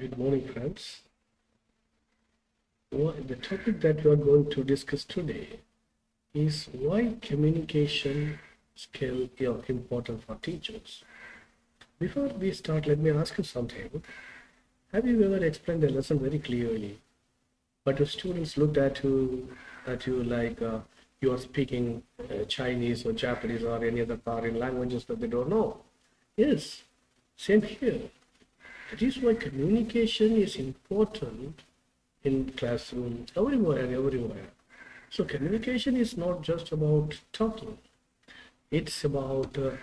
Good morning, friends. The topic that we are going to discuss today is why communication skill is important for teachers. Before we start, let me ask you something. Have you ever explained a lesson very clearly, but your students looked at you like you are speaking Chinese or Japanese or any other foreign languages that they don't know? Yes, same here. That is why communication is important in classroom, everywhere. So communication is not just about talking. It's about uh,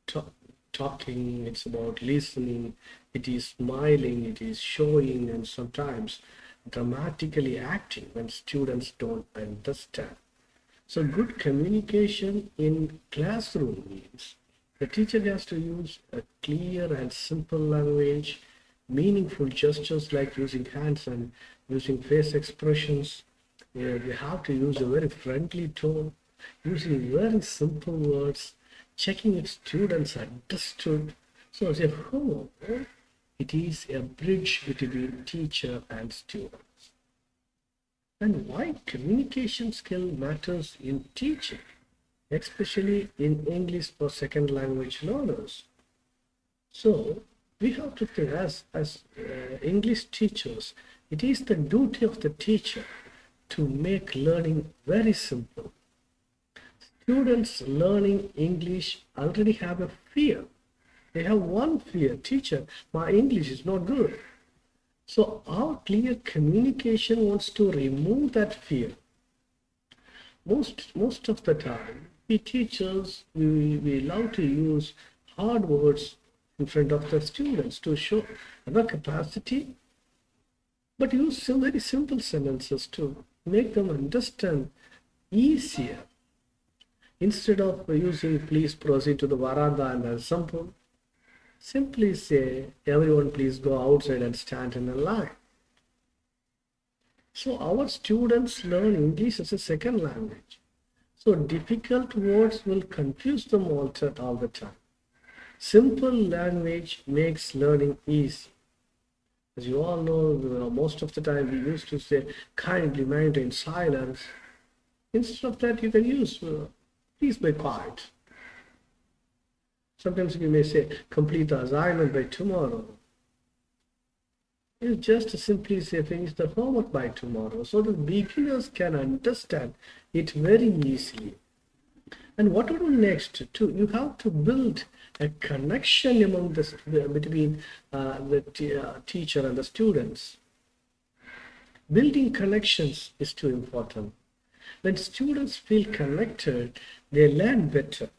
ta- talking. It's about listening. It is smiling. It is showing, and sometimes dramatically acting when students don't understand. So good communication in classroom means the teacher has to use a clear and simple language, meaningful gestures like using hands and using face expressions. They have to use a very friendly tone, using very simple words, checking if students understood. So as a whole, it is a bridge between teacher and student. And why communication skill matters in teaching, especially in English for second language learners. So we have to think as English teachers, it is the duty of the teacher to make learning very simple. Students learning English already have a fear. They have one fear, teacher, my English is not good. So our clear communication wants to remove that fear. Most of the time, we teachers we love to use hard words in front of the students to show our capacity, but use some very simple sentences to make them understand easier. Instead of using please proceed to the veranda and simple, simply say everyone please go outside and stand in a line. So our students learn English as a second language. So difficult words will confuse them all the time. Simple language makes learning easy. As you all know, most of the time we used to say kindly maintain silence. Instead of that, you can use please be quiet. Sometimes you may say complete the assignment by tomorrow. You just simply say finish the homework by tomorrow so that beginners can understand it very easily. And what to do next? You have to build a connection among between the teacher and the students. Building connections is too important. When students feel connected, they learn better.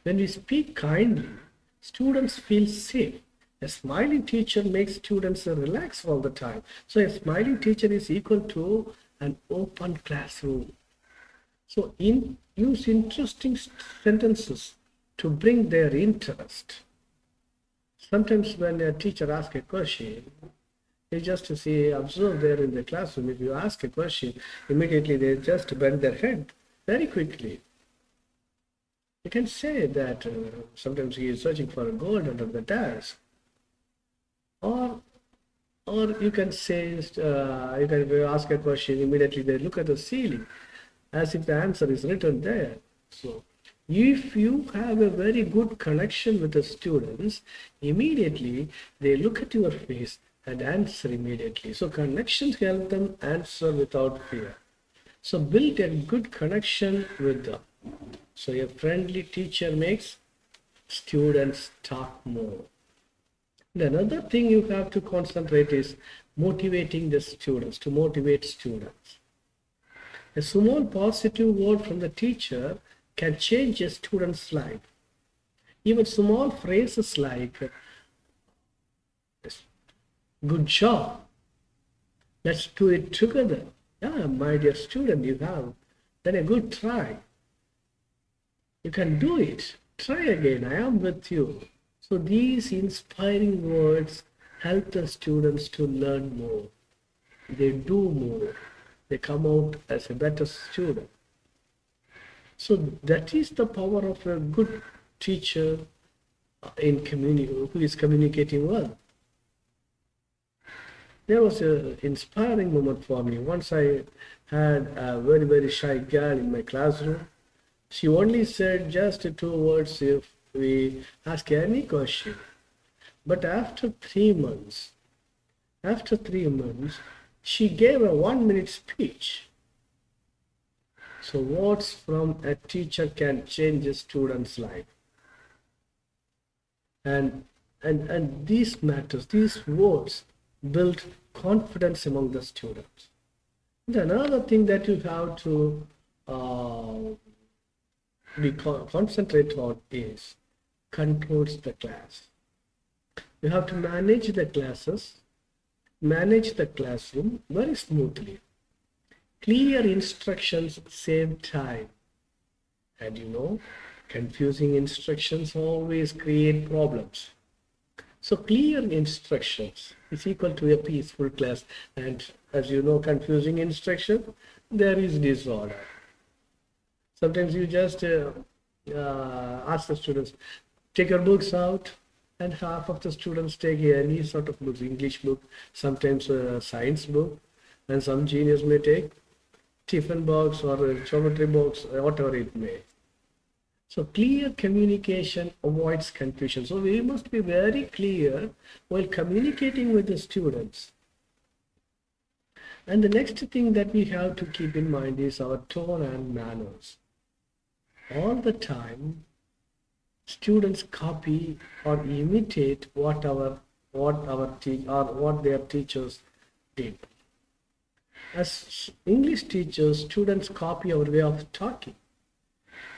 When we speak kindly, students feel safe. A smiling teacher makes students relax all the time. So a smiling teacher is equal to an open classroom. So use interesting sentences to bring their interest. Sometimes when a teacher asks a question, they just see observe there in the classroom. If you ask a question, immediately they just bend their head very quickly. You can say that sometimes he is searching for a gold under the desk, or you can say you can ask a question immediately they look at the ceiling as if the answer is written there. So if you have a very good connection with the students, immediately they look at your face and answer immediately. So connections help them answer without fear. So build a good connection with them. So a friendly teacher makes students talk more. And another thing you have to concentrate is motivating the students, to motivate students. A small positive word from the teacher can change a student's life. Even small phrases like, good job, let's do it together. Yeah, my dear student, you have done a good try. You can do it. Try again. I am with you. So these inspiring words help the students to learn more. They do more. They come out as a better student. So that is the power of a good teacher who is communicating well. There was an inspiring moment for me. Once I had a very, very shy girl in my classroom. She only said just two words if we ask any question. But after 3 months, she gave a 1 minute speech. So words from a teacher can change a student's life. And and these matters, these words build confidence among the students. And another thing that you have to uh, concentrate on is controls the class. You have to manage the classroom very smoothly. Clear instructions save time. And confusing instructions always create problems. So clear instructions is equal to a peaceful class. And as you know, confusing instruction, there is disorder. Sometimes you just ask the students, take your books out, and half of the students take any sort of books, English book, sometimes a science book, and some genius may take tiffin box or a geometry box, whatever it may. So clear communication avoids confusion. So we must be very clear while communicating with the students. And the next thing that we have to keep in mind is our tone and manners. All the time, students copy or imitate what their teachers did. As English teachers, students copy our way of talking.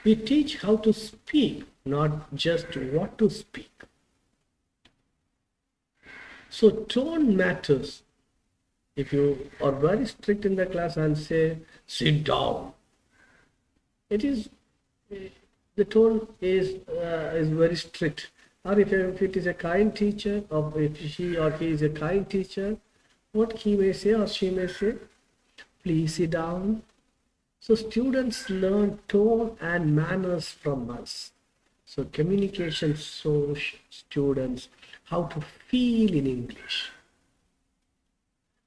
We teach how to speak, not just what to speak. So tone matters. If you are very strict in the class and say, sit down, it is the tone is very strict. Or if it is a kind teacher, or if she or he is a kind teacher, what he may say or she may say, please sit down. So students learn tone and manners from us. So communication shows students how to feel in English.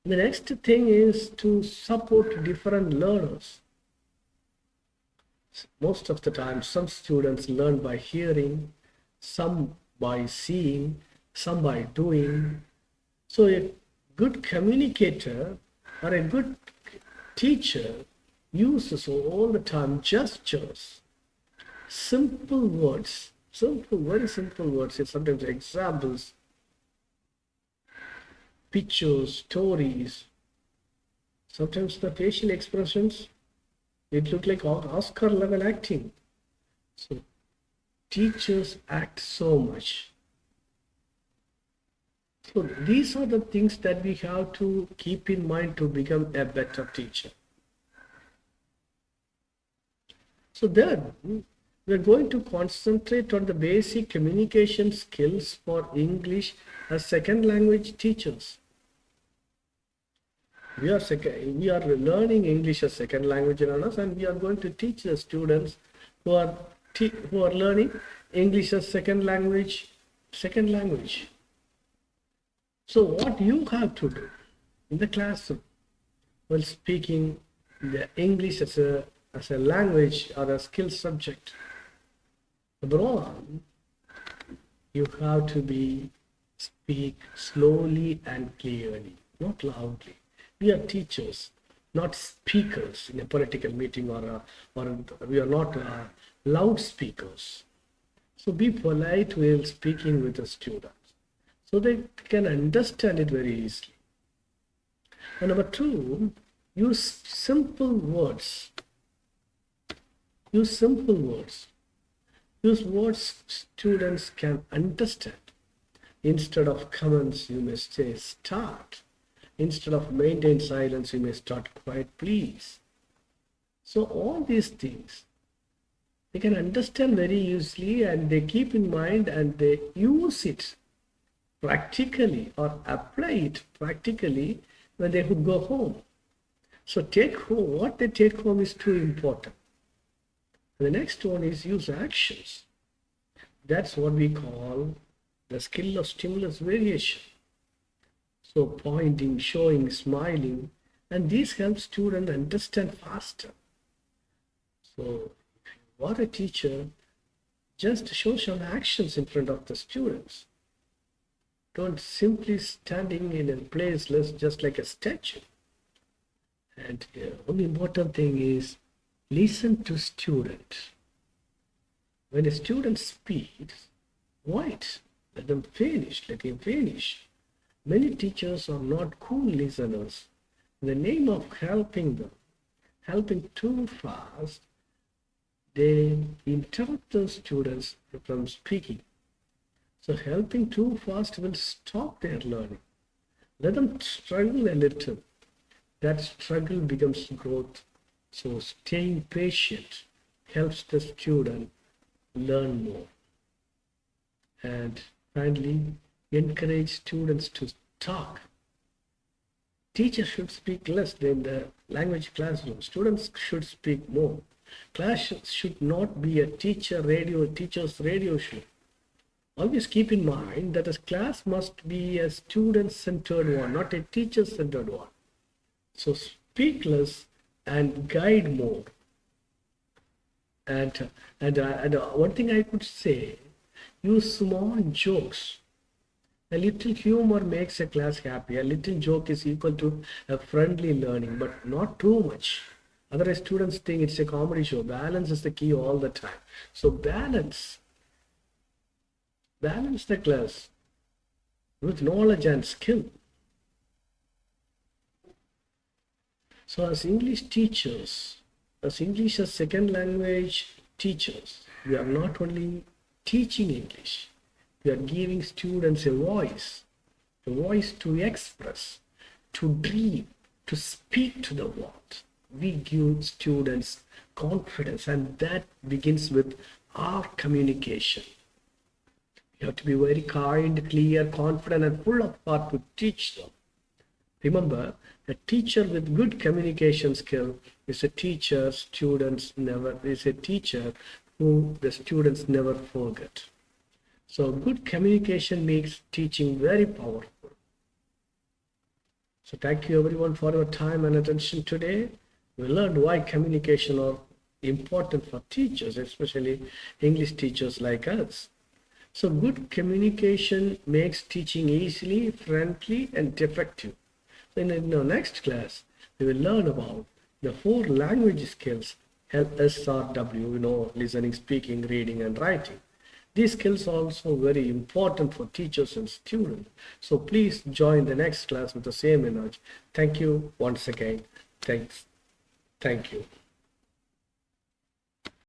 The next thing is to support different learners. Most of the time, some students learn by hearing, some by seeing, some by doing. So a good communicator or a good teacher uses all the time gestures, simple words, very simple words, sometimes examples, pictures, stories, sometimes the facial expressions. It looked like Oscar level acting. So teachers act so much. So these are the things that we have to keep in mind to become a better teacher. So then we're going to concentrate on the basic communication skills for English as second language teachers. We are learning English as second language learners, and we are going to teach the students who are learning English as second language. So what you have to do in the classroom while speaking the English as a language or a skill subject, number one, you have to speak slowly and clearly, not loudly. We are teachers, not speakers in a political meeting, or we are not loudspeakers. So be polite while speaking with the students, so they can understand it very easily. And number two, use simple words. Use words students can understand. Instead of comments, you may say start. Instead of maintain silence, you may start quiet, please. So all these things, they can understand very easily, and they keep in mind and they use it practically or apply it practically when they would go home. So what they take home is too important. And the next one is use actions. That's what we call the skill of stimulus variation. So pointing, showing, smiling, and these help students understand faster. So if you are a teacher, just show some actions in front of the students. Don't simply standing in a place just like a statue. And one important thing is listen to student. When a student speaks, wait, let them finish, let him finish. Many teachers are not cool listeners. In the name of helping them, helping too fast, they interrupt the students from speaking. So helping too fast will stop their learning. Let them struggle a little. That struggle becomes growth. So staying patient helps the student learn more. And finally, encourage students to talk. Teachers should speak less than the language classroom. Students should speak more. Class should not be a teacher's radio show. Always keep in mind that a class must be a student-centered one, not a teacher-centered one. So speak less and guide more. And one thing I could say, use small jokes. A little humor makes a class happy. A little joke is equal to a friendly learning, but not too much. Otherwise, students think it's a comedy show. Balance is the key all the time. So balance the class with knowledge and skill. So as English teachers, as English as second language teachers, we are not only teaching English, we are giving students a voice to express, to dream, to speak to the world. We give students confidence, and that begins with our communication. You have to be very kind, clear, confident, and full of heart to teach them. Remember, a teacher with good communication skill is a teacher who the students never forget. So good communication makes teaching very powerful. So thank you everyone for your time and attention today. We learned why communication are important for teachers, especially English teachers like us. So good communication makes teaching easily, friendly, and effective. So in our next class, we will learn about the 4 language skills, LSRW, listening, speaking, reading, and writing. These skills are also very important for teachers and students. So please join the next class with the same energy. Thank you once again. Thanks. Thank you.